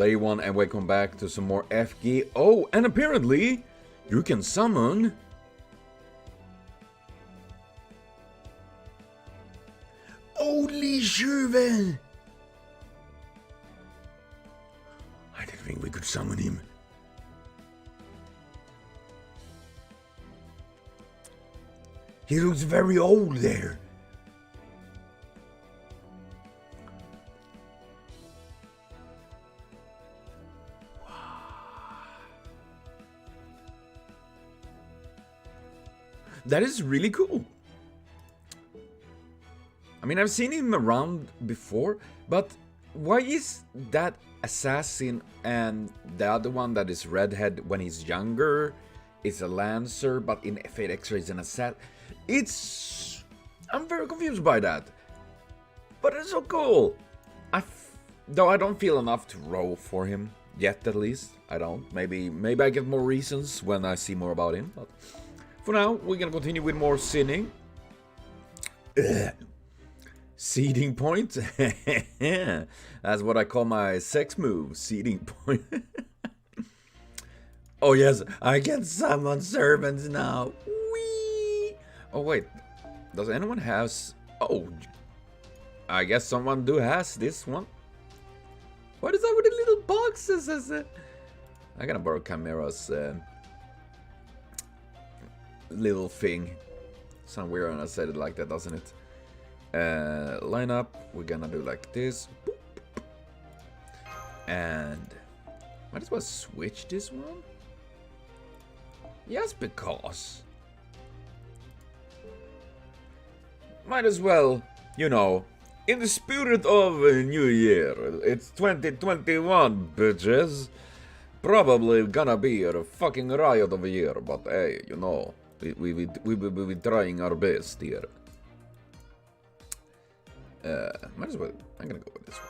Day one, and welcome back to some more FGO, and apparently you can summon Holy Tjuven! I didn't think we could summon him. He looks very old there. That is really cool. I mean, I've seen him around before, but why is that assassin and the other one that is redhead when he's younger is a lancer, but in Fate X-Ray is an assassin? I'm very confused by that. But it's so cool. Though I don't feel enough to roll for him yet, at least. I don't. Maybe I get more reasons when I see more about him. But for now, we're gonna continue with more sinning. Seeding point. That's what I call my sex move. Seeding point. Oh yes, I can summon servants now. Whee! Oh wait, does anyone have? Oh, I guess someone has this one. What is that with the little boxes? I gotta borrow Chimera's little thing. Sounds weird when I said it like that, doesn't it? Line up. We're gonna do like this, and might as well switch this one. Yes, because might as well, you know, in the spirit of a new year. It's 2021, bitches. Probably gonna be a fucking riot of a year, but hey, you know, we will be trying our best here. Might as well. I'm gonna go with this one.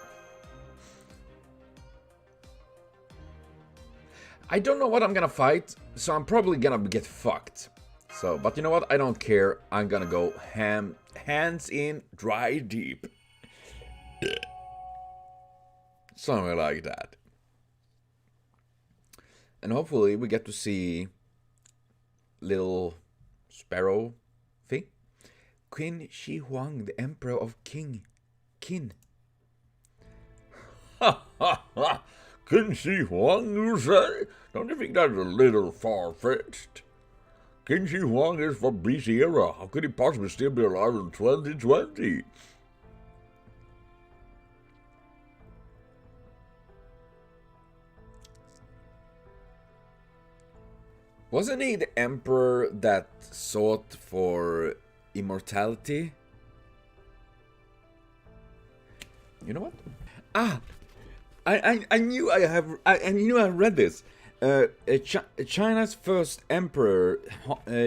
I don't know what I'm gonna fight, so I'm probably gonna get fucked. So, but you know what? I don't care. I'm gonna go hands in, dry deep. Something like that. And hopefully we get to see little sparrow thing. Qin Shi Huang, the Emperor of Qin. Ha ha ha! Qin Shi Huang, you say? Don't you think that's a little far-fetched? Qin Shi Huang is from BC era. How could he possibly still be alive in 2020? Wasn't he the emperor that sought for immortality? You know what? I knew I knew I read this. China's first emperor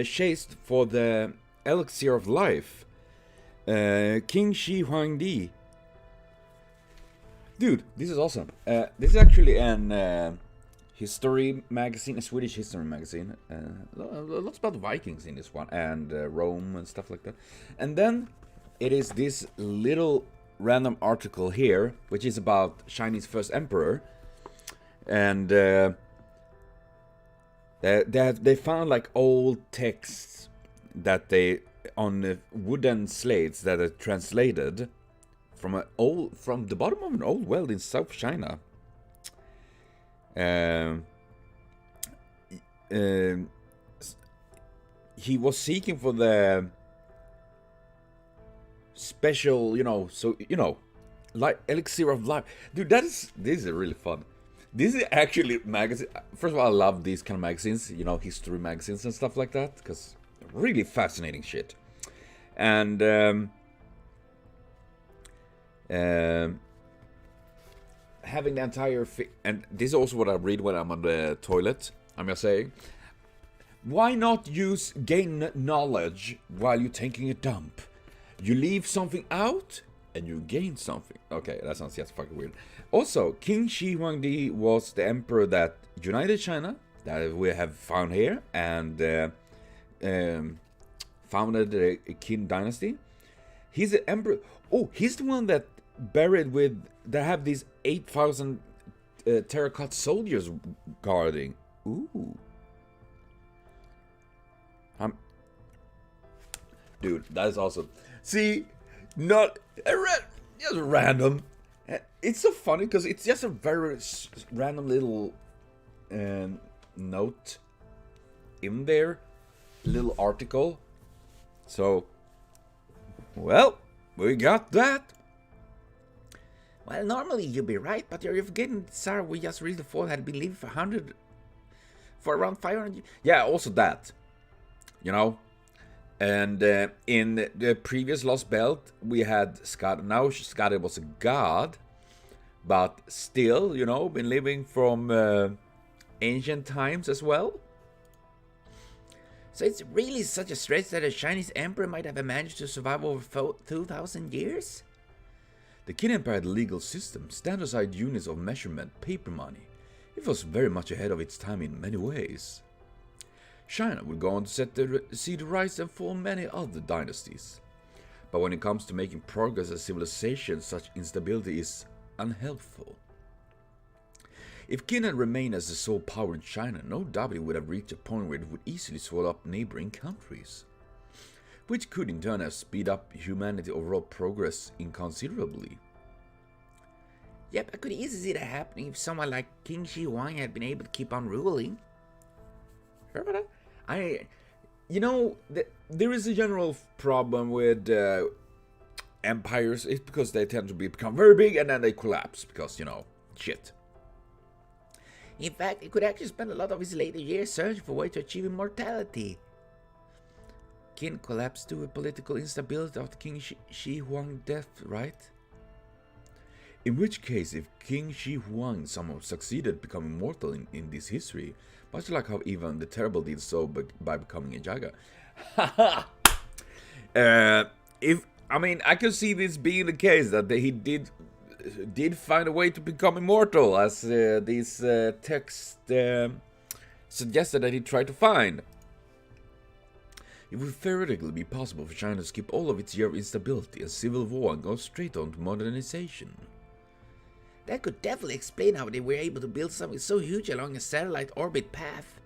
chased for the elixir of life. King Shi Huangdi. Dude, this is awesome. This is actually an history magazine, a Swedish history magazine. Lots about Vikings in this one, and Rome and stuff like that. And then it is this little random article here, which is about Chinese first emperor, and they found like old texts that they on wooden slates that are translated from the bottom of an old well in South China. He was seeking for the special, like elixir of life. Dude, this is really fun. This is actually magazine. First of all, I love these kind of magazines, history magazines and stuff like that, because really fascinating shit. And having the entire and this is also what I read when I'm on the toilet. I'm just saying, why not gain knowledge while you're taking a dump? You leave something out and you gain something. Okay, that sounds just fucking weird. Also, King Shi Huangdi was the emperor that united China, that we have found here, and founded the Qin dynasty. He's the emperor. Oh, he's the one that buried with, that have these 8,000 terracotta soldiers guarding. Ooh. Dude, that is awesome. See, not just random. It's so funny because it's just a very random little note in there, little article. So, well, we got that. Well, normally you'd be right, but you're forgetting Sarah we just read the fall had been living for around 500 years. Yeah, also that. You know? And in the previous Lostbelt, we had Skadi. Now Skadi was a god, but still, you know, been living from ancient times as well. So it's really such a stretch that a Chinese emperor might have managed to survive over 2,000 years? The Qin Empire had a legal system, standardized units of measurement, paper money. It was very much ahead of its time in many ways. China would go on to see the rise and fall of many other dynasties. But when it comes to making progress as civilization, such instability is unhelpful. If Qin had remained as the sole power in China, no doubt it would have reached a point where it would easily swallow up neighboring countries, which could in turn have speed up humanity's overall progress inconsiderably. Yep, I could easily see that happening if someone like King Shi Huang had been able to keep on ruling. You know, there is a general problem with empires. It's because they tend to become very big and then they collapse because, you know, shit. In fact, he could actually spend a lot of his later years searching for a way to achieve immortality. Qin collapsed due to political instability after King Shi Huang's death, right? In which case, if King Shi Huang somehow succeeded becoming immortal in this history, much like how even the Terrible did so by becoming a Jaga. Haha! I could see this being the case, that he did find a way to become immortal, as this text suggested that he tried to find. It would theoretically be possible for China to skip all of its year of instability and civil war and go straight on to modernization. That could definitely explain how they were able to build something so huge along a satellite orbit path.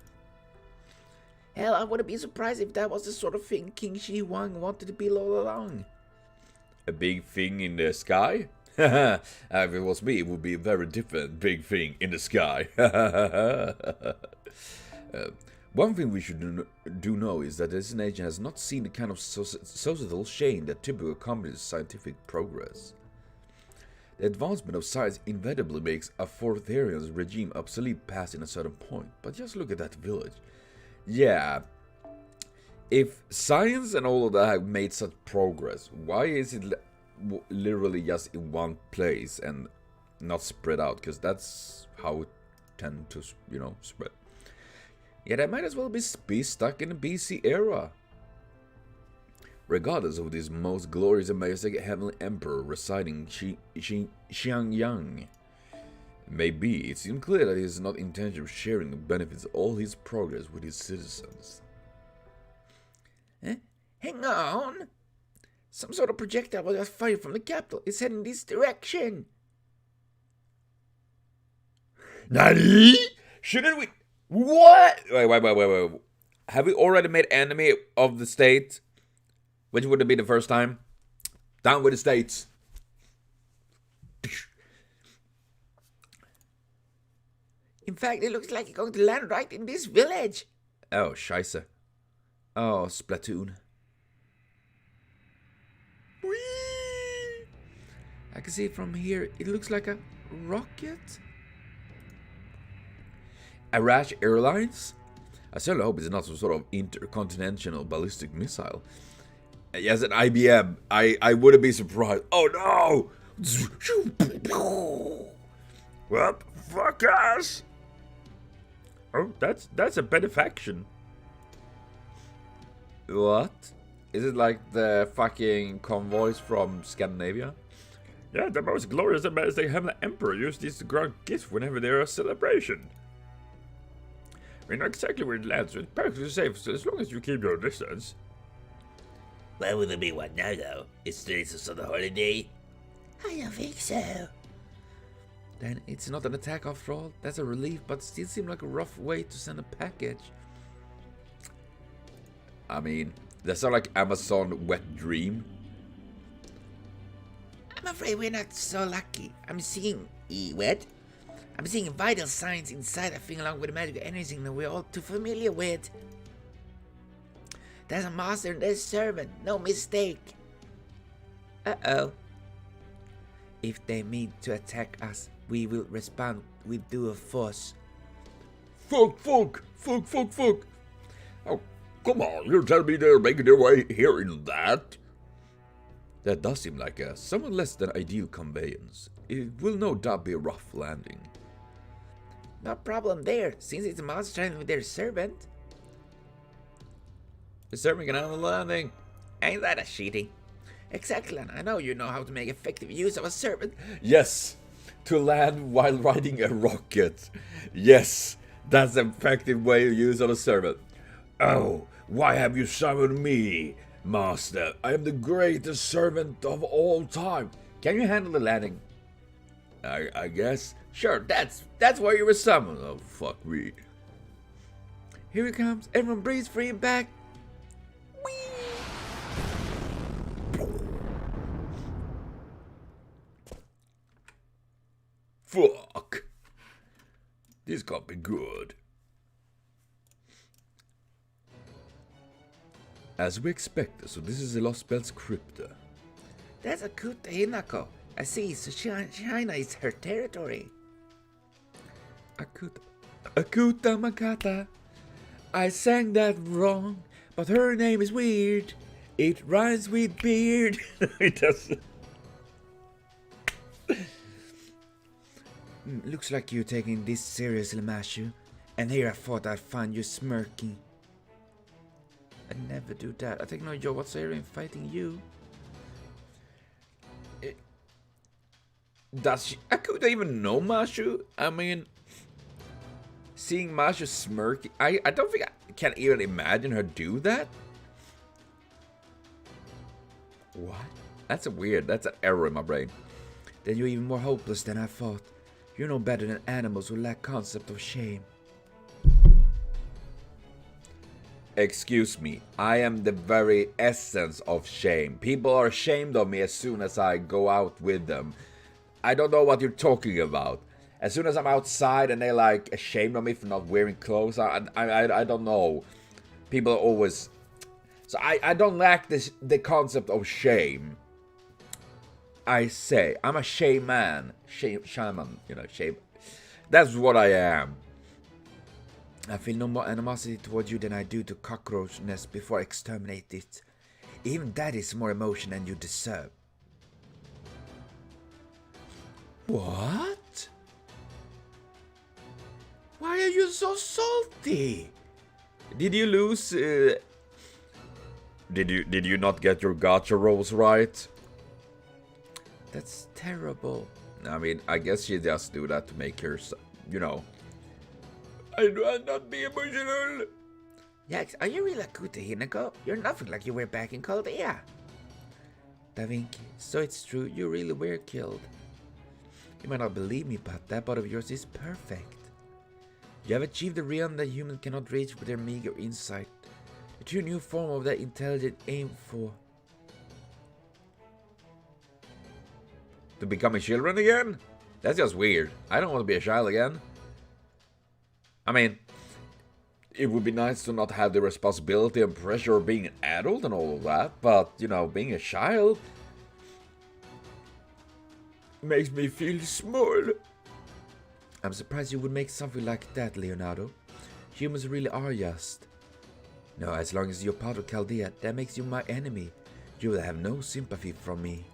Hell, I wouldn't be surprised if that was the sort of thing King Shi Huang wanted to build all along. A big thing in the sky? If it was me, it would be a very different big thing in the sky. One thing we should do know is that this nation has not seen the kind of societal change that typically accompanies scientific progress. The advancement of science inevitably makes authoritarian regime obsolete past in a certain point, but just look at that village. Yeah, if science and all of that have made such progress, why is it literally just in one place and not spread out? Because that's how it tends to, you know, spread. Yeah, they might as well be stuck in the BC era. Regardless of this most glorious and majestic heavenly emperor residing in Xiangyang may be, it seems clear that he is not intention of sharing the benefits of all his progress with his citizens. Hang on! Some sort of projectile was just fired from the capital. It's heading this direction. Nani? Shouldn't we? What? Wait. Have we already made enemy of the state? Which would have been the first time? Down with the states. In fact, it looks like you're going to land right in this village. Oh, scheisse. Oh, Splatoon. Whee! I can see it from here. It looks like a rocket. Arash Airlines? I certainly hope it's not some sort of intercontinental ballistic missile. Yes, an IBM. I wouldn't be surprised. Oh no! What? Fuck us! Oh, that's a benefaction. What? Is it like the fucking convoys from Scandinavia? Yeah, the most glorious and majestic heavenly emperor used these to grant gifts whenever there is a celebration. We know exactly where it lands, so it's perfectly safe as long as you keep your distance. Why would there be one now, though? It's the sort of holiday. I don't think so. Then it's not an attack after all. That's a relief, but still seems like a rough way to send a package. I mean, that's not like Amazon wet dream. I'm afraid we're not so lucky. I'm seeing wet. I'm seeing vital signs inside that thing along with the magical energy that we're all too familiar with. There's a master and there's a servant, no mistake. Uh-oh. If they mean to attack us, we will respond with dual force. Fuck. Oh, come on, you tell me they're making their way here in that? That does seem like a somewhat less than ideal conveyance. It will no doubt be a rough landing. No problem there, since it's a master traveling with their servant. The servant can handle the landing. Ain't that a cheating? Exactly, and I know you know how to make effective use of a servant. Yes, to land while riding a rocket. Yes, that's an effective way to use of a servant. Oh, why have you summoned me, Master? I am the greatest servant of all time. Can you handle the landing? I guess. Sure, that's why you were summoned. Oh, fuck me. Here he comes. Everyone breathes free and back. Fuck. This can't be good. As we expected, so this is the Lostbelt's crypta. That's a Kuta Hinako. I see, so China is her territory. Akuta Makata. I sang that wrong, but her name is weird. It rhymes with beard. It doesn't. Looks like you're taking this seriously, Mashu. And here I thought I'd find you smirking. I'd never do that. I take no joy whatsoever in fighting you. Does she, Akuta even know Mashu? I mean, seeing Mashu smirk, I don't think I can even imagine her do that. What? That's an error in my brain. Then you're even more hopeless than I thought. You're no better than animals who lack concept of shame. Excuse me, I am the very essence of shame. People are ashamed of me as soon as I go out with them. I don't know what you're talking about. As soon as I'm outside and they're like ashamed of me for not wearing clothes, I don't know. People are always... So I don't lack the concept of shame. I say, I'm a shaman. Shaman, you know, shame. That's what I am. I feel no more animosity towards you than I do to cockroach nest before I exterminate it. Even that is more emotion than you deserve. What? Why are you so salty? Did you lose? Did you not get your gacha rolls right? That's terrible. I mean, I guess she just do that to make her, you know. I'd not be emotional. Yax, are you really a Kuta Hinako? You're nothing like you were back in Chaldea. Da Vinci, so it's true, you really were killed. You might not believe me, but that bot of yours is perfect. You have achieved a realm that humans cannot reach with their meager insight. A true new form of that intelligent aim for. To become children again? That's just weird. I don't want to be a child again. I mean, it would be nice to not have the responsibility and pressure of being an adult and all of that, but, you know, being a child makes me feel small. I'm surprised you would make something like that, Leonardo. Humans really are just. No, as long as you're part of Chaldea, that makes you my enemy. You will have no sympathy from me.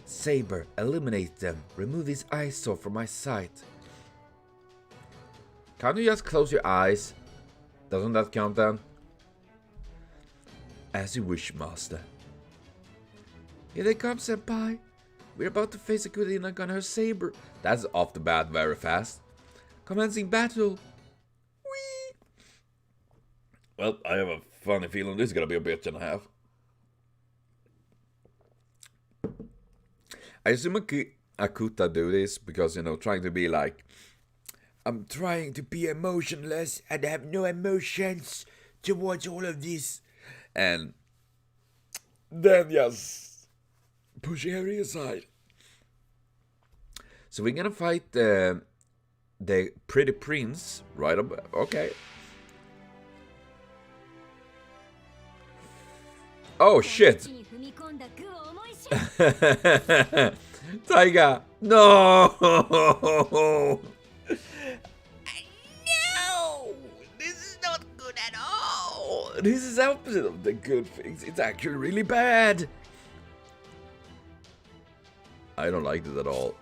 Saber, eliminate them. Remove this eyesore from my sight. Can't you just close your eyes? Doesn't that count then? As you wish, master. Here they come, senpai. We're about to face a Kuta Hinako and her saber. That's off the bat very fast. Commencing battle. Whee! Well, I have a funny feeling this is gonna be a bitch and a half. I assume Akuta do this because, you know, trying to be like, I'm trying to be emotionless and have no emotions towards all of this. And then just push Harry aside. So we're gonna fight the pretty prince right up. Okay. Oh shit. Taiga. No. No! This is not good at all! This is opposite of the good things. It's actually really bad. I don't like this at all.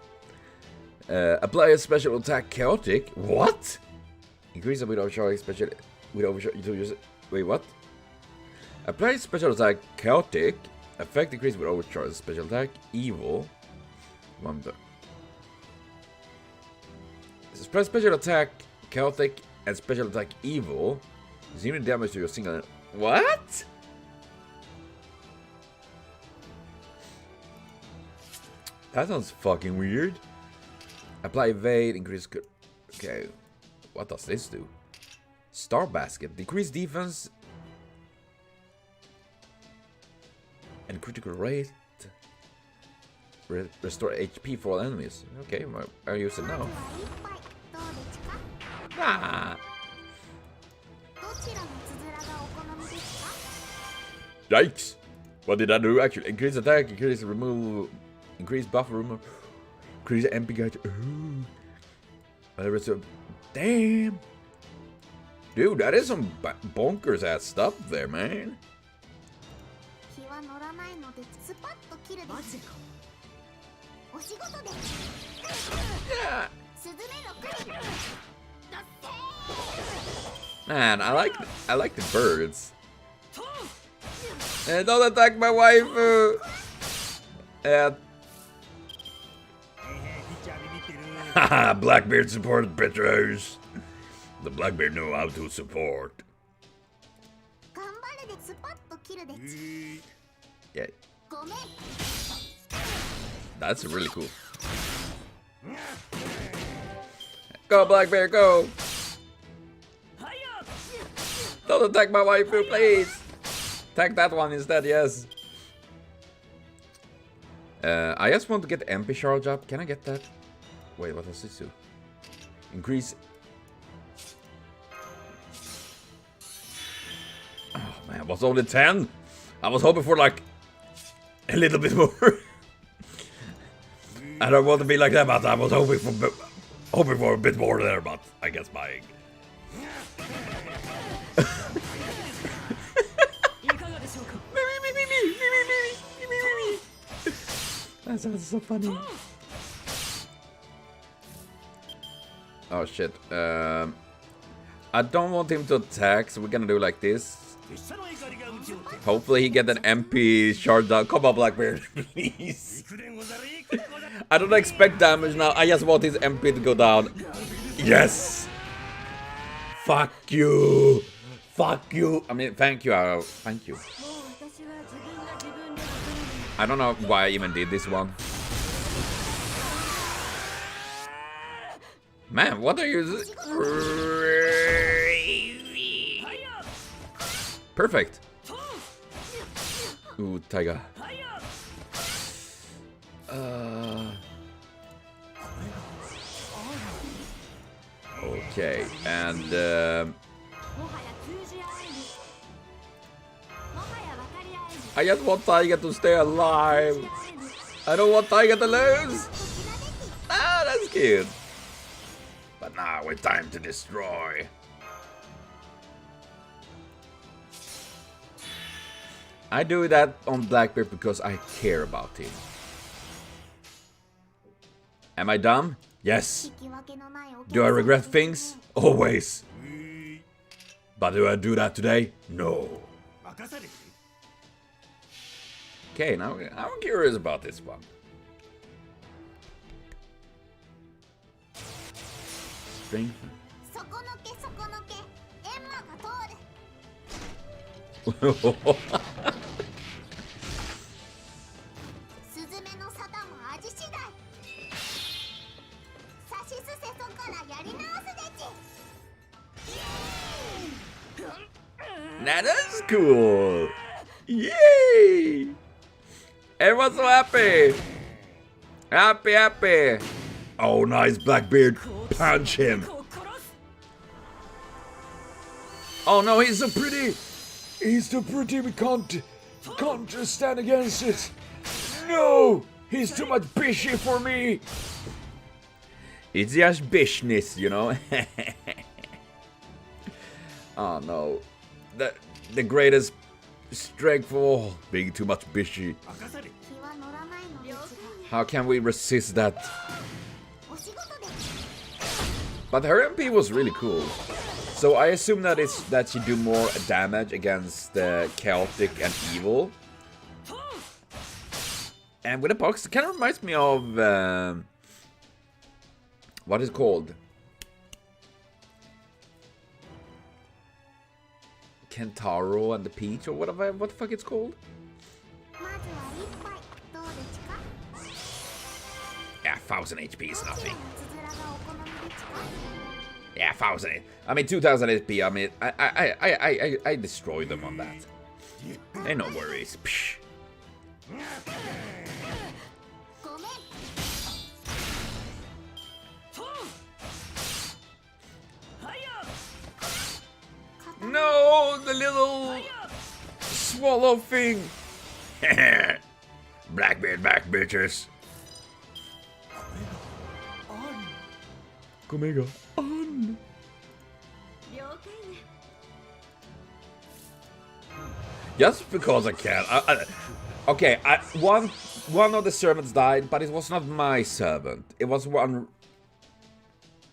Apply a special attack chaotic. What? Increase the with overcharge special with overcharge. Wait, what? Apply special attack chaotic. Effect increase with overcharge. Special attack evil. Wonder. Apply special attack chaotic and special attack evil. Zero damage to your single. What? That sounds fucking weird. Apply evade, increase. Okay, what does this do? Star basket, decrease defense and critical rate. Restore HP for all enemies. Okay, I'll use it now. Ah. Yikes! What did I do actually? Increase attack, increase remove, increase buffer remove, increase MP guide. Ooh. Damn! Dude, that is some bonkers ass stuff there, man. Yeah. Man, I like the birds. And don't attack my waifu! Haha, Blackbeard supported bitches. The Blackbeard know how to support. Yeah. That's really cool. Go, Blackbeard, go! Don't attack my waifu, please! Attack that one instead, yes. I just want to get the MP charge up. Can I get that? Wait, what does this do? Increase. Oh man, it was only 10? I was hoping for like a little bit more. I don't want to be like that, but I was hoping for a bit more there, but I guess buying. That sounds so funny. Oh shit. I don't want him to attack, so we're gonna do like this. Hopefully he get an MP shard down. Come on, Blackbeard, please. I don't expect damage now. I just want his MP to go down. Yes. Fuck you. Fuck you. I mean, thank you, Arrow. Thank you. I don't know why I even did this one. Man, what are you... Perfect. Ooh, Taiga. Okay, and... I just want Taiga to stay alive. I don't want Taiga to lose. Ah, that's cute. But now it's time to destroy. I do that on Blackbeard because I care about him. Am I dumb? Yes. Do I regret things? Always. But do I do that today? No. Okay, now I'm curious about this one. Strength. cool! Yay! Everyone's so happy! Happy, happy! Oh, nice, Blackbeard. Punch him! Oh no, he's so pretty! He's too pretty, we can't stand against it! No! He's too much bishy for me! It's just bishness, you know? Oh no. The greatest strength of all, being too much bishy. How can we resist that? But her MP was really cool. So I assume that it's that she do more damage against chaotic and evil. And with a box, it kind of reminds me of what is it called? Kentaro and the Peach, or whatever. What the fuck it's called? Yeah, 1000 HP is nothing. Yeah, 1000. I mean, 2000 HP. I mean, I destroy them on that. Ain't no worries. Psh. No, the little swallow thing. Blackbeard back, bitches. Omega on. Just because I can. Okay, one of the servants died, but it was not my servant. It was one.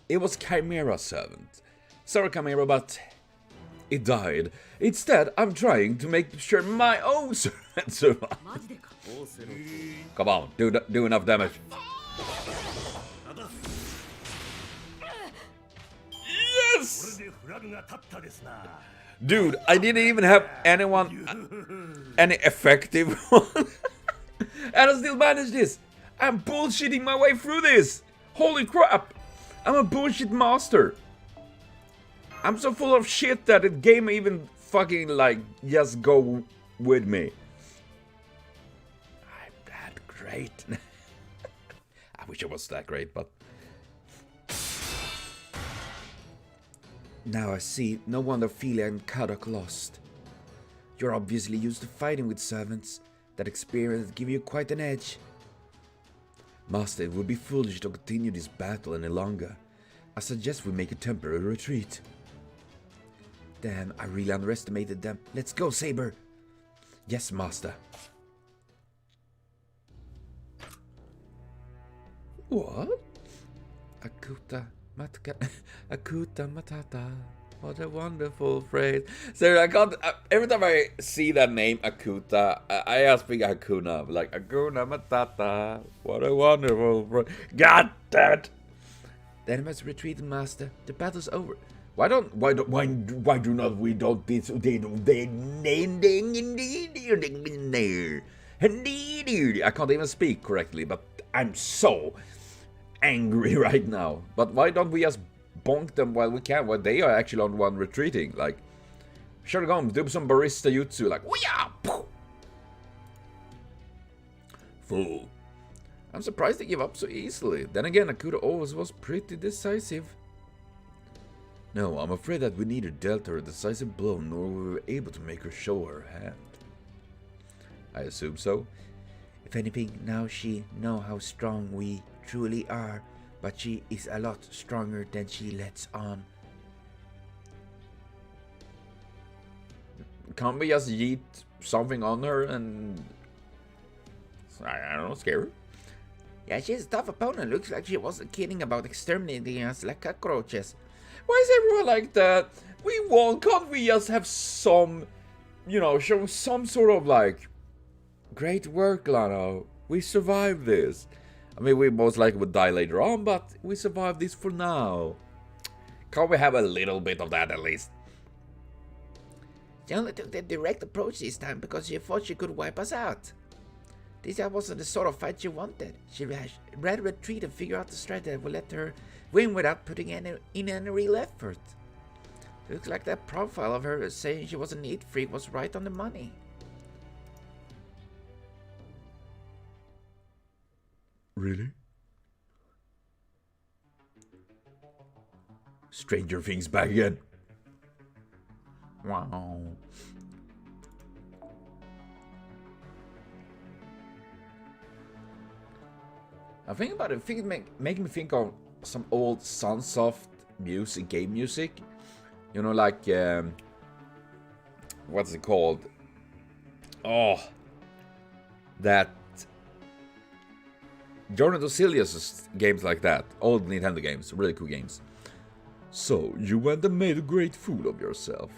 It was Chimera's servant. Sorry, Chimera, but it died. Instead, I'm trying to make sure my own servant survives. Come on, do enough damage. Yes! Dude, I didn't even have any effective one. And I still managed this. I'm bullshitting my way through this. Holy crap. I'm a bullshit master. I'm so full of shit that the game even fucking like just go with me. I'm that great. I wish I was that great, but now I see. No wonder Ophelia and Kadok lost. You're obviously used to fighting with servants. That experience give you quite an edge. Master, it would be foolish to continue this battle any longer. I suggest we make a temporary retreat. Damn, I really underestimated them. Let's go, Saber. Yes, Master. What? Akuta Matata. What a wonderful phrase. So I can't. Every time I see that name, Akuta, I ask for Hakuna. Like, Hakuna Matata. What a wonderful phrase. God damn it. The enemies retreated, Master. The battle's over. Why do not we don't this? I can't even speak correctly, but I'm so angry right now. But why don't we just bonk them while we can? While they are actually on one retreating, like, sure, go do some barista jutsu, like, wee-ah! Fool. I'm surprised they give up so easily. Then again, Akuta always was pretty decisive. No, I'm afraid that we neither dealt her a decisive blow nor we were able to make her show her hand. I assume so. If anything, now she knows how strong we truly are, but she is a lot stronger than she lets on. Can't we just yeet something on her and, I don't know, scare her? Yeah, she's a tough opponent. Looks like she wasn't kidding about exterminating us like cockroaches. Why is everyone like that? We won. Can't we just have some, you know, show some sort of like, great work, Lano. We survived this. I mean, we most likely would die later on, but we survived this for now. Can't we have a little bit of that at least? She only took the direct approach this time because she thought she could wipe us out. This wasn't the sort of fight she wanted. She'd rather retreat and figure out the strategy that would let her win without putting in any real effort. Looks like that profile of her saying she was a neat freak was right on the money. Really? Stranger Things back again. Wow. I think about it. I think it make me think of some old Sunsoft music, game music. You know, like what's it called? Oh, that Jordan Docilius games like that. Old Nintendo games, really cool games. So you went and made a great fool of yourself.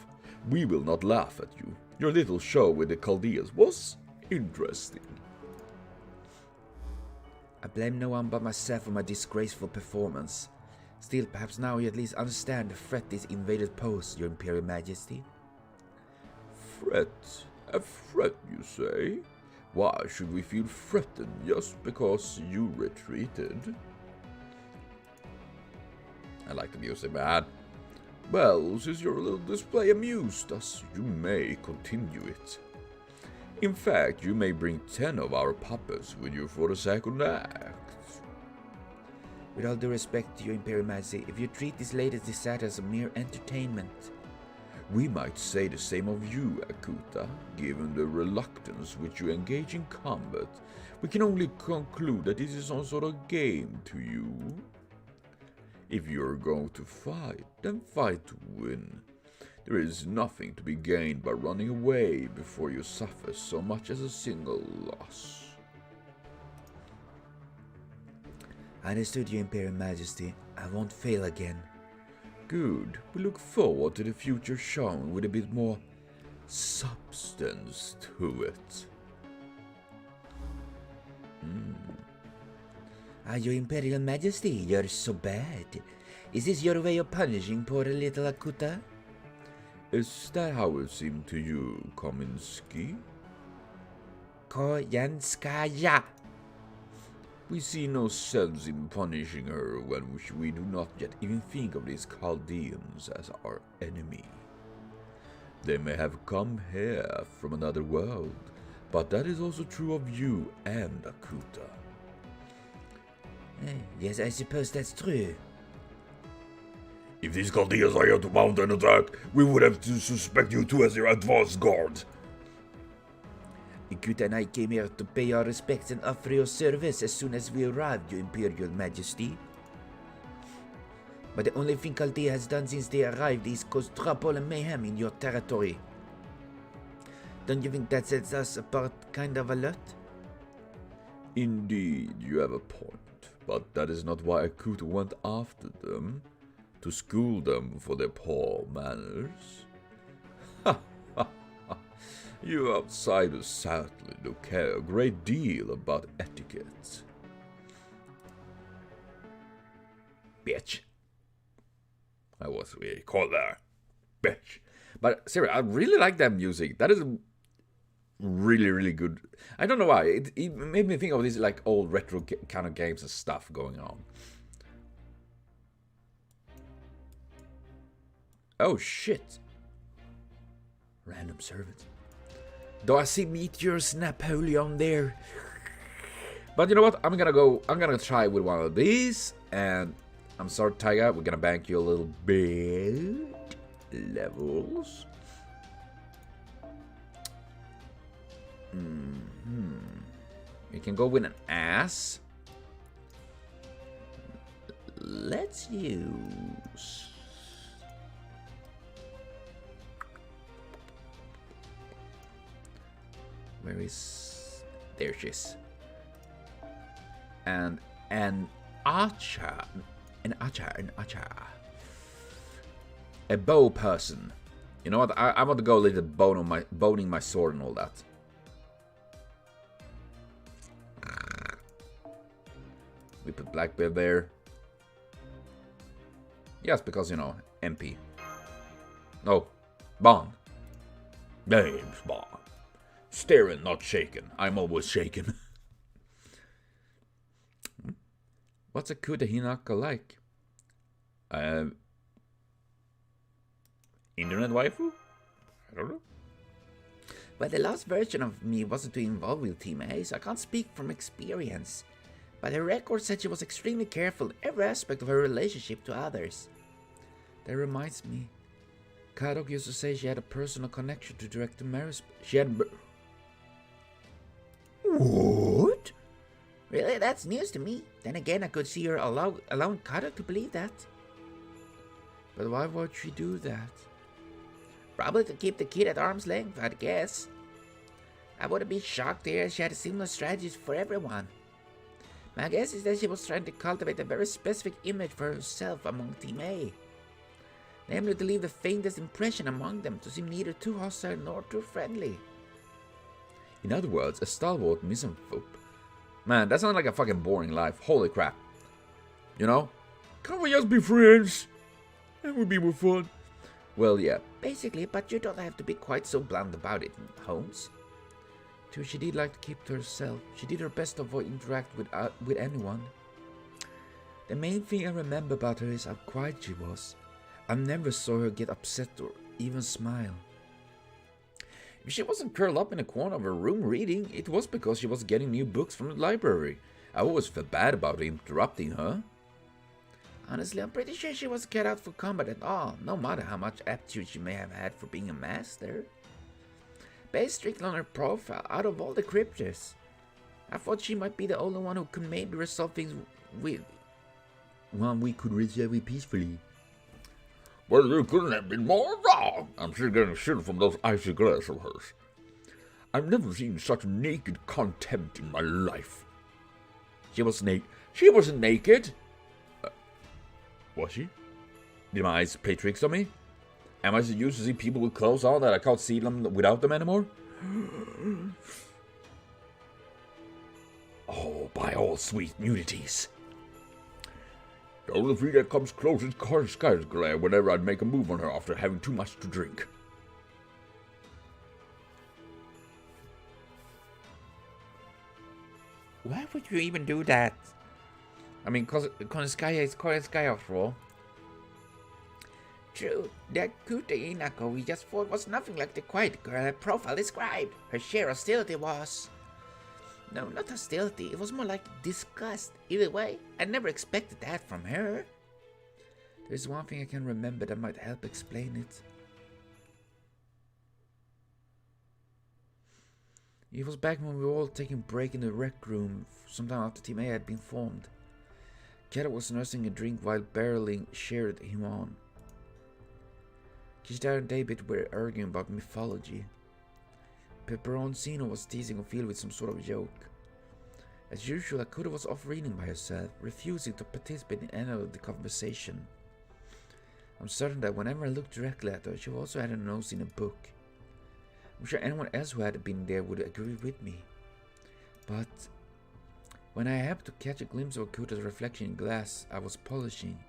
We will not laugh at you. Your little show with the Chaldeans was interesting. I blame no one but myself for my disgraceful performance. Still, perhaps now you at least understand the threat this invaders pose, Your Imperial Majesty. Threat? A threat, you say? Why should we feel threatened just because you retreated? I like the music, man. Well, since your little display amused us, you may continue it. In fact, you may bring 10 of our puppets with you for the second act. With all due respect to Your Imperial Majesty, if you treat this latest disaster as a mere entertainment... We might say the same of you, Akuta. Given the reluctance which you engage in combat, we can only conclude that this is some sort of game to you. If you're going to fight, then fight to win. There is nothing to be gained by running away before you suffer so much as a single loss. I understood, Your Imperial Majesty. I won't fail again. Good. We look forward to the future shown with a bit more substance to it. Your Imperial Majesty, you're so bad. Is this your way of punishing poor little Akuta? Is that how it seemed to you, Kominsky? Koyanskaya. We see no sense in punishing her when we do not yet even think of these Chaldeans as our enemy. They may have come here from another world, but that is also true of you and Akuta. Yes, I suppose that's true. If these Chaldeans are here to mount an attack, we would have to suspect you two as their advance guard. Akuta and I came here to pay our respects and offer your service as soon as we arrived, Your Imperial Majesty. But the only thing Chaldea has done since they arrived is cause trouble and mayhem in your territory. Don't you think that sets us apart kind of a lot? Indeed, you have a point, but that is not why Akuta went after them, to school them for their poor manners. Ha ha ha! You outsiders certainly do care a great deal about etiquette. Bitch. I was really called there. Bitch. But seriously, I really like that music. That is really, really good. I don't know why. It made me think of these like old retro kind of games and stuff going on. Oh shit. Random servant. Do I see meteors Napoleon there? But you know what? I'm gonna try with one of these. And I'm sorry, Tiger, we're gonna bank you a little bit. Levels. You can go with an ass. Let's use. Where is. There she is. And an archer. An archer. A bow person. You know what? I want to go a little boning my sword and all that. We put Blackbeard there. Yes, because, you know, MP. No, Bond. Name's Bond. Staring, not shaken. I'm always shaken. What's a Kuda Hinaka like? Internet waifu? I don't know. Well, the last version of me wasn't too involved with Team A, so I can't speak from experience. But her record said she was extremely careful in every aspect of her relationship to others. That reminds me. Kadok used to say she had a personal connection to Director Maris. She had... What? Really? That's news to me. Then again, I could see her allowing Kadok to believe that. But why would she do that? Probably to keep the kid at arm's length, I'd guess. I wouldn't be shocked to hear she had similar strategies for everyone. My guess is that she was trying to cultivate a very specific image for herself among Team A. Namely to leave the faintest impression among them, to seem neither too hostile nor too friendly. In other words, a stalwart misanthrope. Man, that sounds like a fucking boring life. Holy crap. You know? Can't we just be friends? That would be more fun. Well, yeah. Basically, but you don't have to be quite so blunt about it, Holmes. Too, she did like to keep to herself. She did her best to avoid interact with anyone. The main thing I remember about her is how quiet she was. I never saw her get upset or even smile. If she wasn't curled up in a corner of her room reading, it was because she was getting new books from the library. I always felt bad about interrupting her. Honestly, I'm pretty sure she wasn't cut out for combat at all, no matter how much aptitude she may have had for being a master. Based strictly on her profile, out of all the cryptors, I thought she might be the only one who could maybe resolve things with... One we could resolve it peacefully. Well, you couldn't have been more wrong. I'm still getting shit from those icy glares of hers. I've never seen such naked contempt in my life. She was naked. She wasn't naked. Was she? Did my eyes play tricks on me? Am I so used to see people with clothes on that I can't see them without them anymore? Oh, by all sweet nudities. The only thing that comes close is Sky's glare whenever I'd make a move on her after having too much to drink. Why would you even do that? I mean, Konskaya is Konskaya after all. True, that Kuta Inako we just fought was nothing like the quiet girl her profile described. Her sheer hostility was... No, not hostility, it was more like disgust. Either way, I never expected that from her. There's one thing I can remember that might help explain it. It was back when we were all taking a break in the rec room, sometime after Team A had been formed. Kata was nursing a drink while barreling cheered him on. Kishtar and David were arguing about mythology. Peperoncino was teasing Ophelia with some sort of joke. As usual, Akuta was off reading by herself, refusing to participate in any of the conversation. I'm certain that whenever I looked directly at her, she also had her nose in a book. I'm sure anyone else who had been there would agree with me. But when I happened to catch a glimpse of Akuta's reflection in glass I was polishing,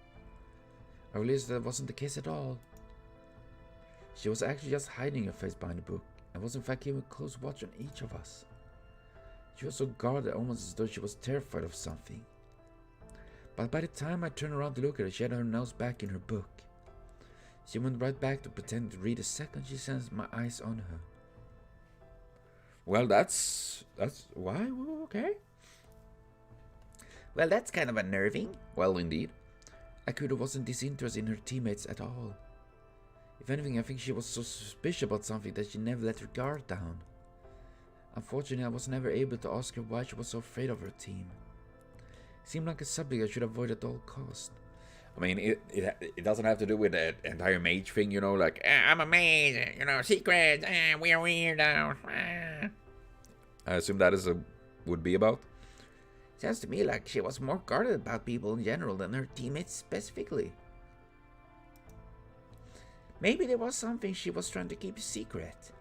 I realized that wasn't the case at all. She was actually just hiding her face behind the book, and was in fact keeping a close watch on each of us. She was so guarded, almost as though she was terrified of something. But by the time I turned around to look at her, she had her nose back in her book. She went right back to pretend to read the second she sensed my eyes on her. Well, that's why? Okay. Well, that's kind of unnerving. Well, indeed. Akuta wasn't disinterested in her teammates at all. If anything, I think she was so suspicious about something that she never let her guard down. Unfortunately, I was never able to ask her why she was so afraid of her team. It seemed like a subject I should avoid at all costs. I mean, it doesn't have to do with the entire mage thing, you know, like, I'm a mage, you know, secrets, we're weirdos. I assume that would be about. Sounds to me like she was more guarded about people in general than her teammates specifically. Maybe there was something she was trying to keep secret.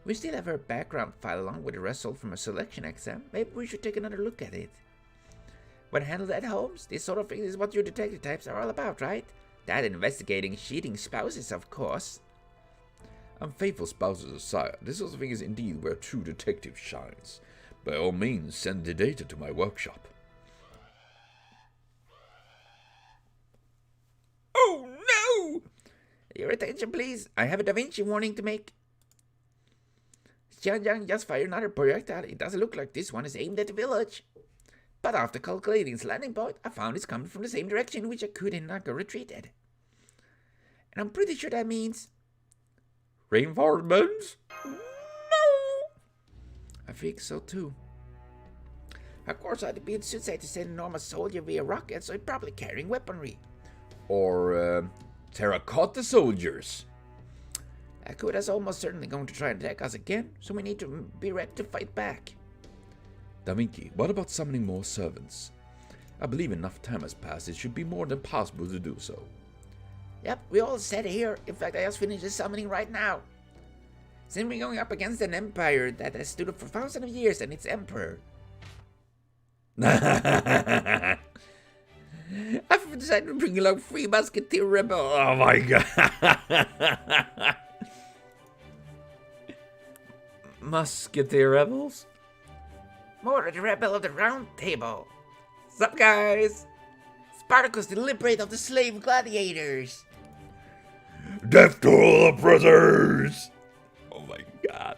We still have her background file along with the result from her selection exam. Maybe we should take another look at it. When handled at Holmes, this sort of thing is what your detective types are all about, right? That investigating cheating spouses, of course. Unfaithful spouses aside, this sort of thing is indeed where a true detective shines. By all means, send the data to my workshop. Oh no! Your attention, please. I have a Da Vinci warning to make. Xianjiang just fired another projectile. It doesn't look like this one is aimed at the village. But after calculating its landing point, I found it's coming from the same direction in which I could and not go retreated. And I'm pretty sure that means... Reinforcements? No! I think so too. Of course, I'd be suicide to send an enormous soldier via rocket, so he's probably carrying weaponry. Or, terracotta soldiers? Akuda's almost certainly going to try and attack us again, so we need to be ready to fight back. Da Vinci, what about summoning more servants? I believe enough time has passed, it should be more than possible to do so. Yep, we all set here. In fact, I just finished the summoning right now. Since we're going up against an empire that has stood up for thousands of years and its emperor. I've decided to bring along 3 musketeer rebels. Oh my god! Musketeer rebels? More of the rebel of the round table. Sup, guys? Spartacus, the liberator of the slave gladiators. Death to all oppressors! Oh my god.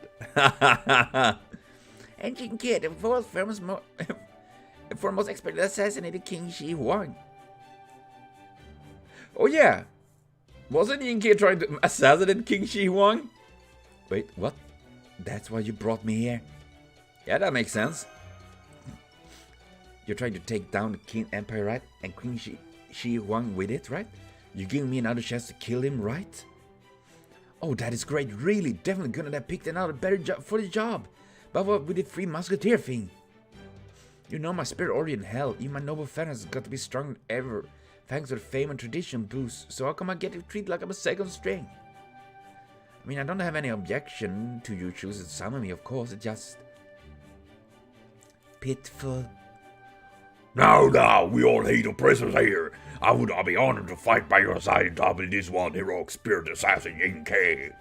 Engine Kid, the world's foremost expert that assassinated King Shi Huang. Oh yeah! Wasn't Yingke trying to assassinate King Shi Huang? Wait, what? That's why you brought me here? Yeah, that makes sense. You're trying to take down the Qin Empire, right? And Queen Shi Huang with it, right? You're giving me another chance to kill him, right? Oh, that is great. Really, definitely couldn't have picked another better job for the job. But what with the 3 musketeer thing? You know my spirit already in hell. Even my noble fan has got to be stronger than ever. Thanks to the fame and tradition boost. So how come I get treated like I'm a second string? I mean, I don't have any objection to you choosing to summon me, of course. It's just... pitiful. Now, we all hate oppressors here. I would be honored to fight by your side and topple this one heroic spirit assassin, Yingke.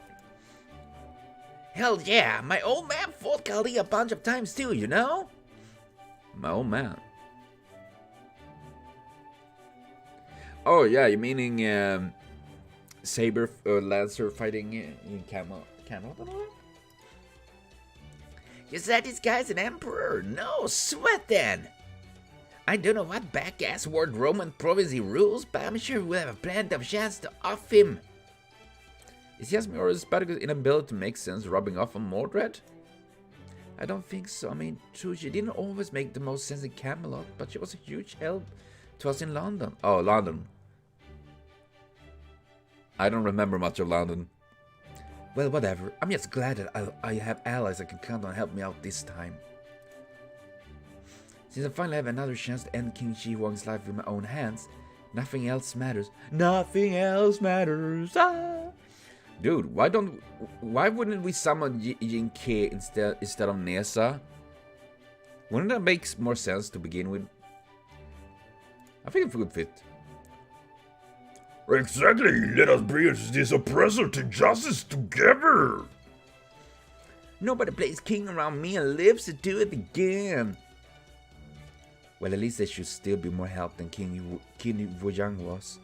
Hell yeah, my old man fought Kali a bunch of times too, you know? My old man. Oh yeah, you meaning saber lancer fighting in Camelot? You said this guy's an emperor? No sweat then. I don't know what back-ass word Roman province he rules, but I'm sure we'll have a plenty of chance to off him. Is Yasmin or is Spartacus' inability to make sense rubbing off on Mordred? I don't think so. I mean, true, she didn't always make the most sense in Camelot, but she was a huge help to us in London. Oh, London. I don't remember much of London. Well, whatever. I'm just glad that I have allies that can count on help me out this time. Since I finally have another chance to end King Shi Huang's life with my own hands, nothing else matters. Nothing else matters. Ah! Dude, why wouldn't we summon Yingke instead of Nessa? Wouldn't that make more sense to begin with? I think it would fit. Exactly, let us bring this oppressor to justice together. Nobody plays king around me and lives to do it again. Well, at least there should still be more help than King Wuyang was.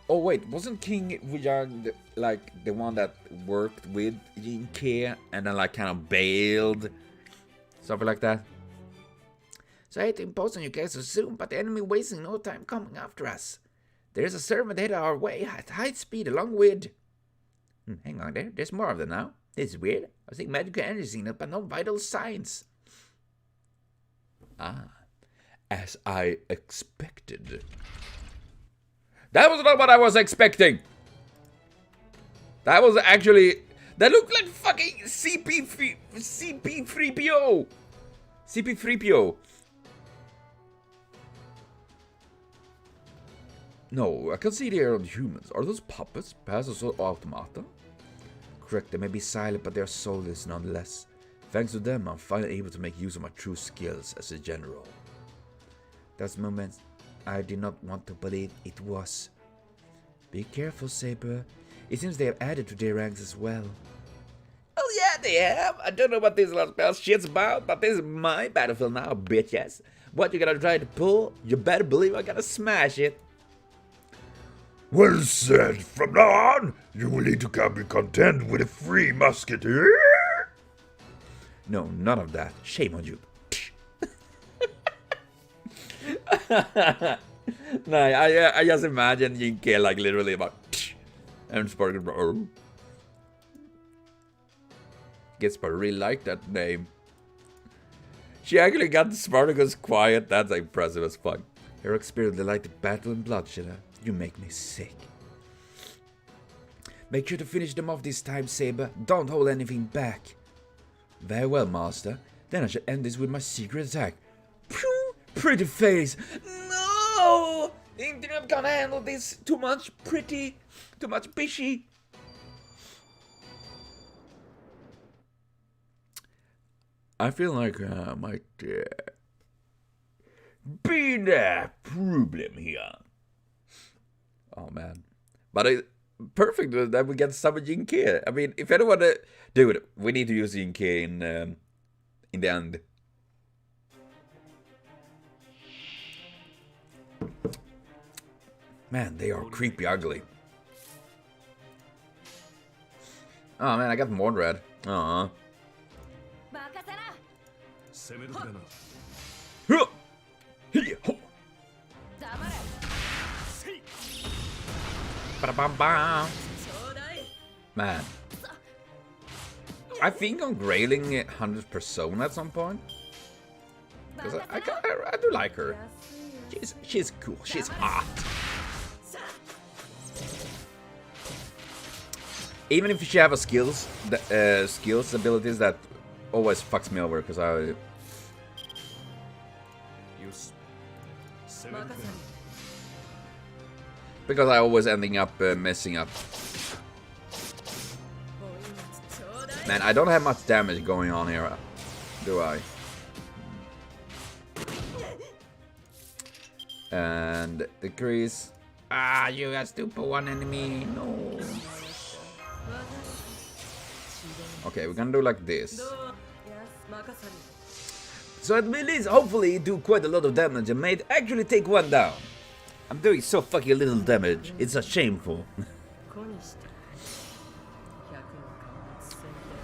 Oh wait, wasn't King Wuyang the one that worked with Yingke and then like kind of bailed? Something like that? So I hate to impose on you guys so soon, but the enemy wasting no time coming after us. There's a servant headed our way at high speed along with... hang on there, there's more of them now. This is weird. I was thinking magical energy signal, but no vital signs. Ah, as I expected. That was not what I was expecting. That was actually... That looked like fucking CP3PO. CP3PO. No, I can see they are humans. Are those puppets? Perhaps also automata? Correct, they may be silent, but they are soulless nonetheless. Thanks to them, I'm finally able to make use of my true skills as a general. Those moments I did not want to believe it was. Be careful, Saber. It seems they have added to their ranks as well. Oh yeah, they have. I don't know what this Lostbelt shit's about, but this is my battlefield now, bitches. What you gonna try to pull? You better believe I gotta smash it. Well said. From now on, you will need to be content with a free musketeer. No, none of that. Shame on you. No, I just imagine Jinke like literally about and Spartacus. Oh. Guess I really like that name. She actually got Spartacus quiet. That's impressive as fuck. Heroic spirit delighted battle and bloodshed. You make me sick. Make sure to finish them off this time, Saber. Don't hold anything back. Very well, Master. Then I should end this with my secret attack. Phew, pretty face. No! Think I'm gonna handle this too much pretty, too much bishy. I feel like I might be the problem here. Oh man, but perfect that we get summon Jinke. I mean, if anyone, dude, we need to use Jinke in the end. Man, they are creepy ugly. Oh man, I got Mordred. Aww. Man, I think I'm grailing 100 Persona at some point. Because I do like her. She's cool. She's hot. Even if she have a skills abilities that always fucks me over because I always ending up messing up. Man, I don't have much damage going on here, do I? And decrease. Ah, you got stupid one enemy. No. Okay, we're gonna do like this. So at least, hopefully, do quite a lot of damage and may actually take one down. I'm doing so fucking little damage. It's a shameful.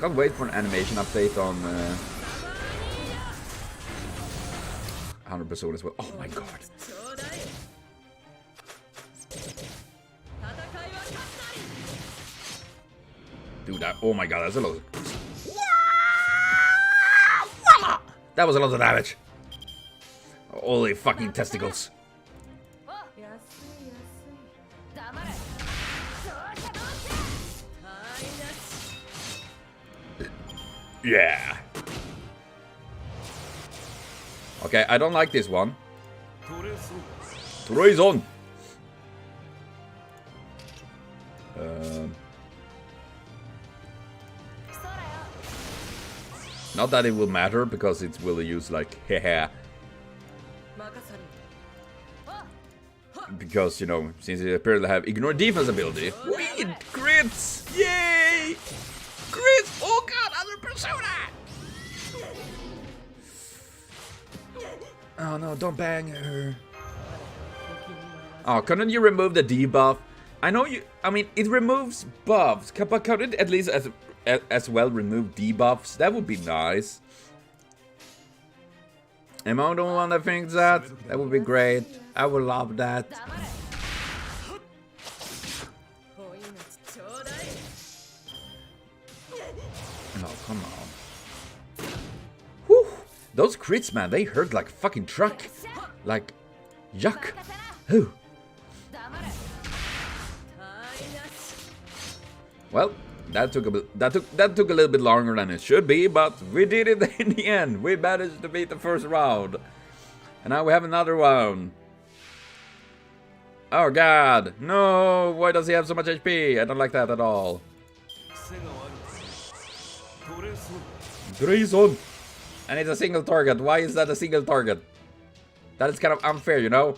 Can't wait for an animation update on 100% as well. Oh my god. Dude, oh my god, that's a lot. That was a lot of damage. Holy fucking testicles. Yeah. Okay, I don't like this one. Treason. Not that it will matter because it will use like haha. Because you know, since it apparently have ignore defense ability. Weed crits! Yay! Crits! Oh god, other persona! Oh no, don't bang her. Oh, couldn't you remove the debuff? I know you. I mean, it removes buffs, but couldn't it at least as well remove debuffs? That would be nice. Am I the one that thinks that? That would be great. I would love that. Oh, come on. Whew. Those crits, man, they hurt like fucking truck. Like, yuck. Whew. Well, that took a little bit longer than it should be, but we did it in the end. We managed to beat the first round. And now we have another round. Oh god, no, why does he have so much HP? I don't like that at all. Treason! And it's a single target. Why is that a single target? That is kind of unfair, you know?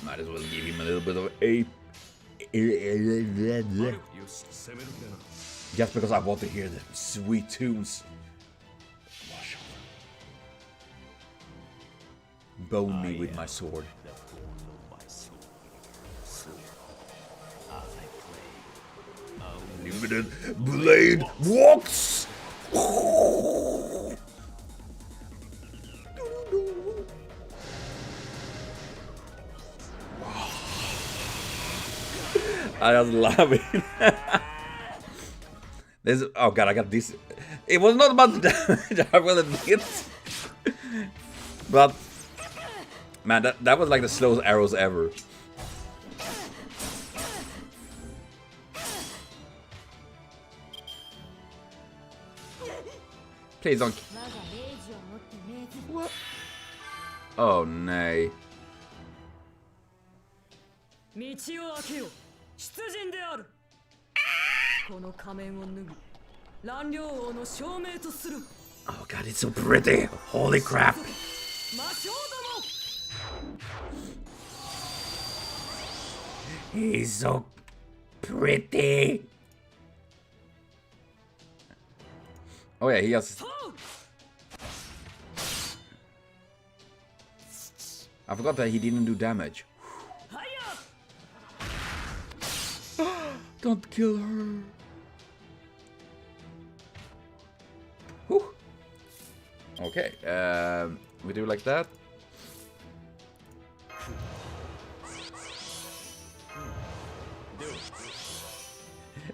Might as well give him a little bit of a... Just because I want to hear the sweet tunes. Bone me with my sword. Limited blade walks. I just love it. This, oh god, I got this. It was not about the damage, I will admit. But man, that was like the slowest arrows ever. Please don't. What? Oh nay. 道を開けよ、出陣である。この仮面を脱ぎ、乱領王の証明とする。 Oh god, it's so pretty. Holy crap. 魔将ども。 He's so pretty. Oh yeah, he has. I forgot that he didn't do damage. Don't kill her. Whew. Okay, we do like that.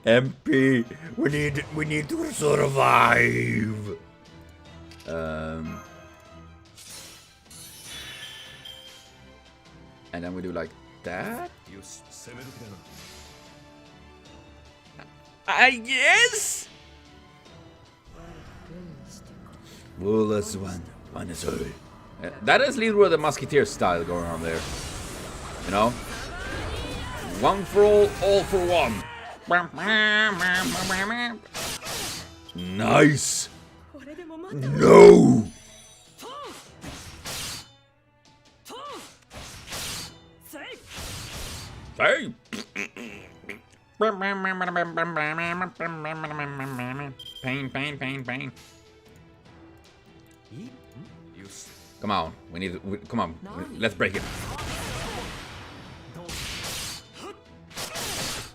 MP, we need to survive. And then we do like that. I guess. Bullets one is all. That is Leroy the Musketeer style going on there. You know, one for all for one. Nice. No. Hey. Pain. Come on, come on, let's break it.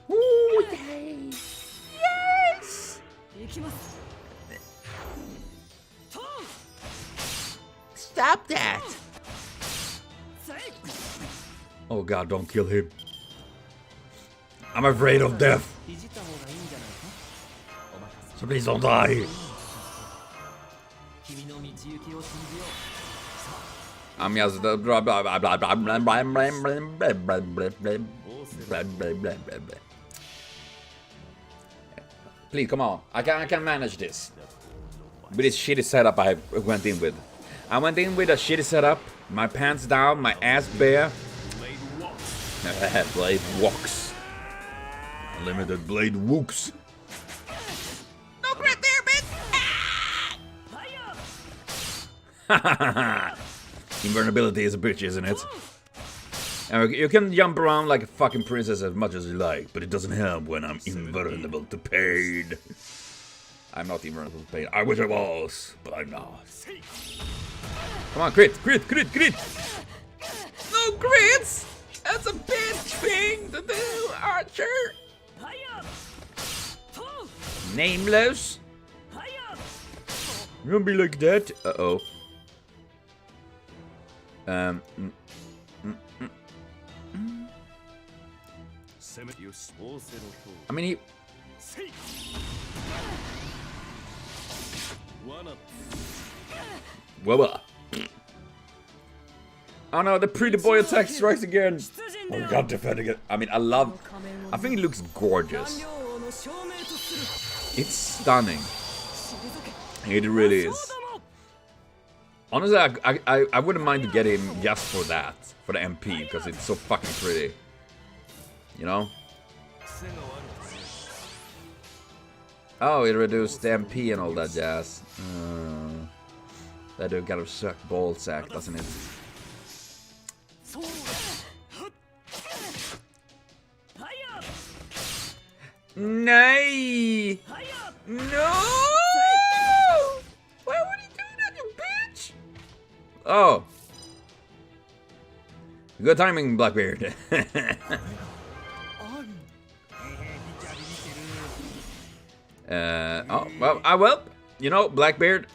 Ooh, yay. Yes! Stop that! Oh god, don't kill him. I'm afraid of death. So please don't die. I'm just blah blah blah blah blah blah blah blah blah blah. Please come on, I can manage this. With this shitty setup I went in with. I went in with a shitty setup, my pants down, my ass bare. Blade walks. Limited blade wooks. No crit there, bitch! Invulnerability is a bitch, isn't it? And you can jump around like a fucking princess as much as you like, but it doesn't help when I'm invulnerable to pain. I'm not invulnerable to pain. I wish I was, but I'm not. Come on, crit! No crits! That's a bitch thing to do, Archer! Nameless? You gonna be like that? Uh-oh. I mean, he... Whoa. Oh no, the pretty boy attack strikes again. Oh, we got defending it. I mean, I think it looks gorgeous. It's stunning. It really is. Honestly, I wouldn't mind to get him just for that, for the MP, because it's so fucking pretty. You know? Oh, it reduced the MP and all that jazz. That do kind of suck ball sack, doesn't it? Nay! No! Why would he do that, you bitch? Oh. Good timing, Blackbeard. Well, you know, Blackbeard,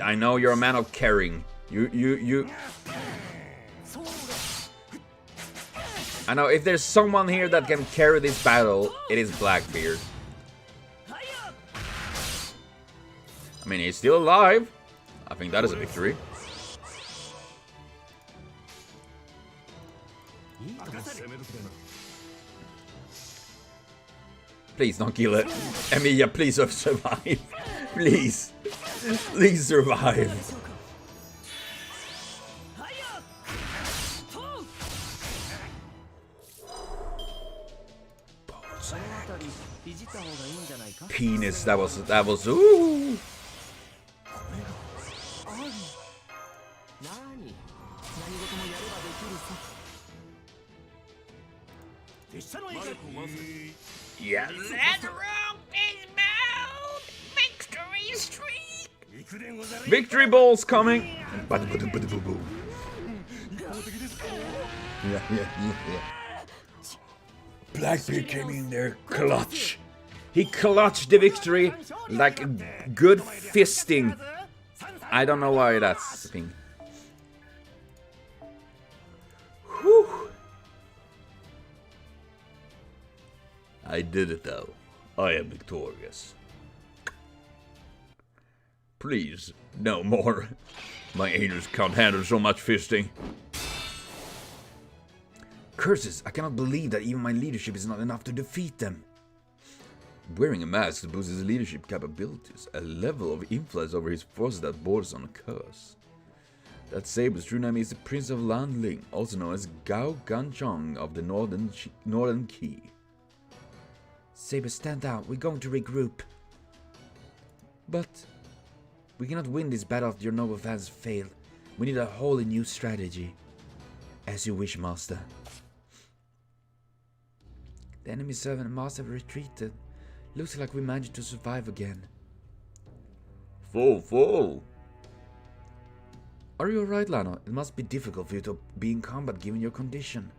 I know you're a man of caring. You. I know if there's someone here that can carry this battle, it is Blackbeard. I mean, he's still alive. I think that is a victory. Please don't kill it. Emilia, please survive. Please. Please survive. Penis, that was ooh. Yeah, that rope is bound. Victory streak. Victory balls coming. Yeah. Blackbeard came in there clutch. He clutched the victory like a good fisting. I don't know why that's the thing. Whew. I did it though. I am victorious. Please, no more. My anus can't handle so much fisting. Curses, I cannot believe that even my leadership is not enough to defeat them. Wearing a mask boosts his leadership capabilities, a level of influence over his forces that borders on a curse. That Saber's true name is the Prince of Landling, also known as Gao Ganchong of the Northern Key. Saber, stand down, we're going to regroup. But we cannot win this battle if your noble fans fail. We need a wholly new strategy. As you wish, Master. The enemy servant and Master have retreated. Looks like we managed to survive again. Full. Are you alright, Lano? It must be difficult for you to be in combat given your condition.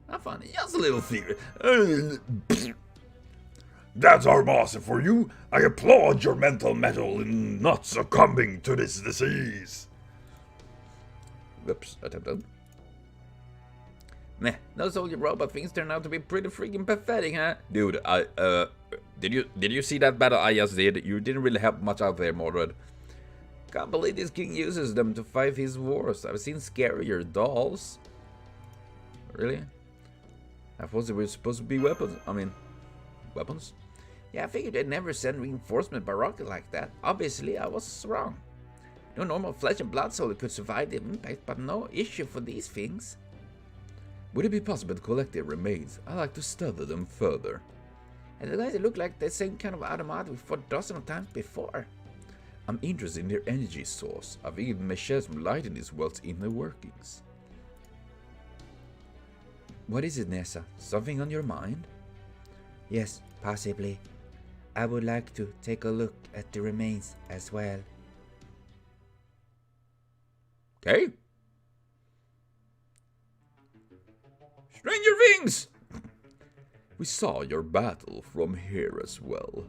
I'm fine, just a little fear. That's our master for you. I applaud your mental mettle in not succumbing to this disease. Whoops, attempted. Meh, those soldier robot things turn out to be pretty freaking pathetic, huh? Dude, did you see that battle I just did? You didn't really help much out there, Mordred. Can't believe this king uses them to fight his wars. I've seen scarier dolls. Really? I thought they were supposed to be weapons. Weapons? Yeah, I figured they'd never send reinforcement by rocket like that. Obviously, I was wrong. No normal flesh and blood soldier could survive the impact, but no issue for these things. Would it be possible to collect their remains? I'd like to study them further. And the guys look like the same kind of automatic we fought dozens of times before. I'm interested in their energy source. I think it may shed some light in this world's inner workings. What is it, Nessa? Something on your mind? Yes, possibly. I would like to take a look at the remains as well. Okay. Stranger Things! We saw your battle from here as well.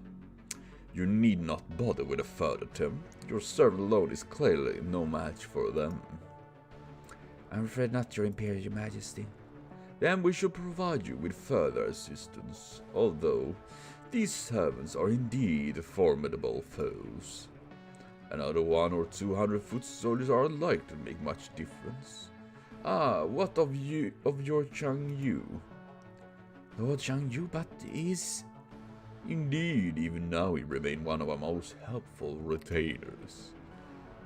You need not bother with a third attempt. Your servant alone is clearly no match for them. I'm afraid not, Your Imperial Majesty. Then we shall provide you with further assistance, although these servants are indeed formidable foes. Another 100 or 200 foot soldiers are unlikely to make much difference. Ah, what of your Chang Yu? Lord Chang Yu, but is... Indeed, even now he remains one of our most helpful retainers.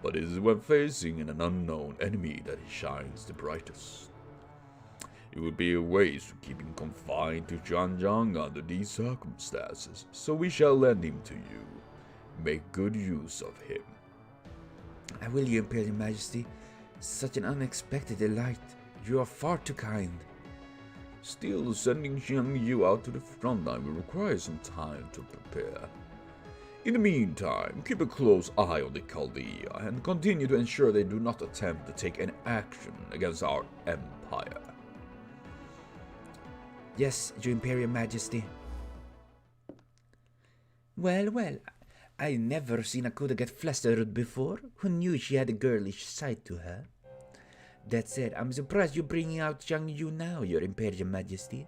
But it is when facing an unknown enemy that he shines the brightest. It would be a waste to keep him confined to Zhanjiang under these circumstances, so we shall lend him to you. Make good use of him. I will, Your Imperial Majesty. Such an unexpected delight. You are far too kind. Still, sending Xiang Yu out to the front line will require some time to prepare. In the meantime, keep a close eye on the Chaldea and continue to ensure they do not attempt to take any action against our empire. Yes, Your Imperial Majesty. Well, I never seen a Kuda get flustered before. Who knew she had a girlish side to her? That said, I'm surprised you're bringing out young you now, Your Imperial Majesty.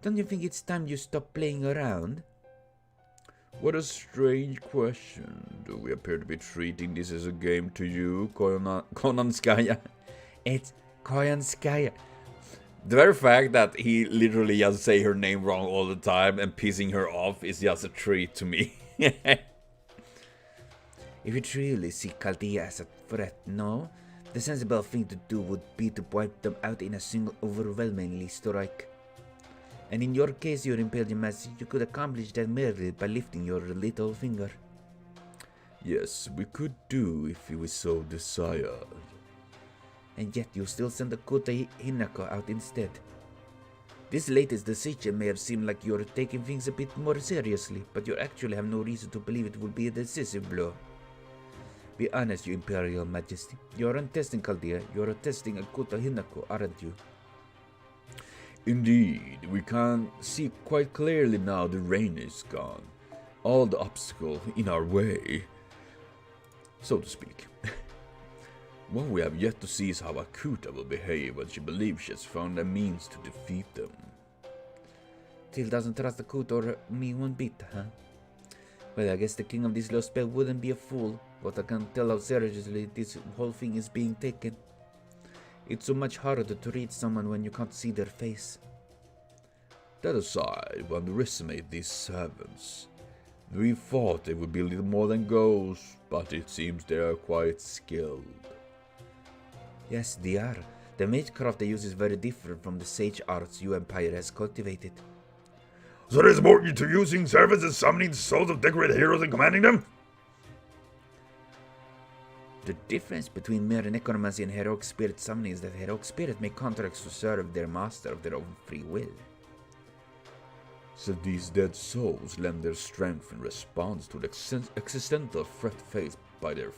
Don't you think it's time you stop playing around? What a strange question. Do we appear to be treating this as a game to you, Konanskaya? It's Koyanskaya. The very fact that he literally just say her name wrong all the time and pissing her off is just a treat to me. If you truly see Chaldea as a threat, no? The sensible thing to do would be to wipe them out in a single overwhelmingly strike. And in your case, Your Imperial Majesty, you could accomplish that merely by lifting your little finger. Yes, we could do if we so desired. And yet you still send the Kota Hinako out instead. This latest decision may have seemed like you're taking things a bit more seriously, but you actually have no reason to believe it will be a decisive blow. Be honest, Your Imperial Majesty. You aren't testing Chaldea, you're testing a Kota Hinako, aren't you? Indeed, we can see quite clearly now the rain is gone. All the obstacles in our way, so to speak. What we have yet to see is how Akuta will behave when she believes she has found a means to defeat them. Till doesn't trust Akuta or me one bit, huh? Well, I guess the king of this Lostbelt wouldn't be a fool, but I can't tell how seriously this whole thing is being taken. It's so much harder to read someone when you can't see their face. That aside, we underestimate these servants. We thought they would be little more than ghosts, but it seems they are quite skilled. Yes, they are. The magecraft they use is very different from the sage arts your empire has cultivated. So there's more to using servants than summoning the souls of decorated heroes and commanding them? The difference between mere necromancy and heroic spirit summoning is that heroic spirit make contracts to serve their master of their own free will. So these dead souls lend their strength in response to the existential threat faced by their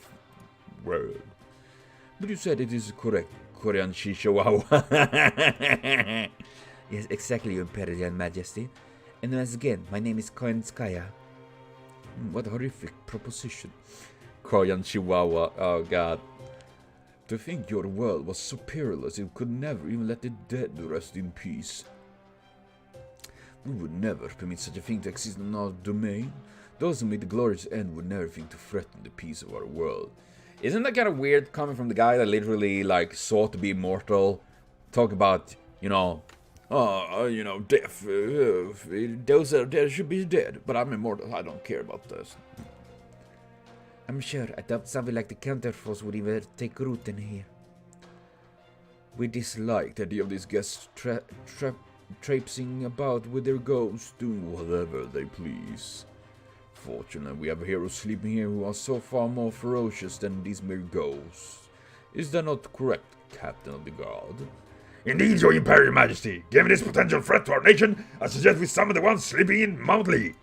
world. But you said it is correct, Korean Shishawawa. Yes, exactly, Your Imperial Majesty. And once again, my name is Koyanskaya. What a horrific proposition. Korean Chihuahua, oh god. To think your world was so perilous it could never even let the dead rest in peace. We would never permit such a thing to exist in our domain. Those who made the glorious end would never think to threaten the peace of our world. Isn't that kind of weird coming from the guy that literally like sought to be immortal? Talk about, you know, death. Those that are dead should be dead, but I'm immortal. I don't care about this. I'm sure I doubt something like the counterforce would even take root in here. We dislike the idea of these guests traipsing about with their ghosts, doing whatever they please. Fortunately, we have heroes sleeping here who are so far more ferocious than these mere ghosts. Is that not correct, Captain of the Guard? Indeed, Your Imperial Majesty. Given this potential threat to our nation, I suggest we summon the ones sleeping in Mount Lee.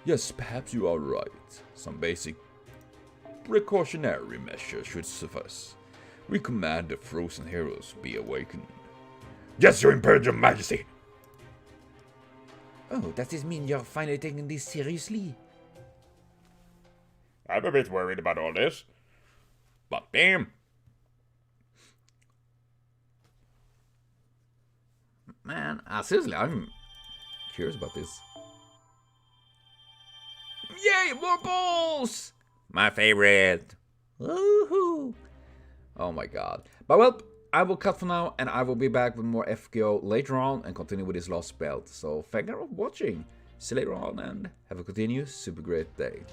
Yes, perhaps you are right. Some basic precautionary measures should suffice. We command the frozen heroes be awakened. Yes, Your Imperial Majesty. Oh, does this mean you're finally taking this seriously? I'm a bit worried about all this. But damn. Man, seriously, I'm curious about this. Yay, more balls! My favorite. Woohoo! Oh my god. But well, I will cut for now, and I will be back with more FGO later on and continue with this Lostbelt. So thank you for watching. See you later on, and have a continuous super great day.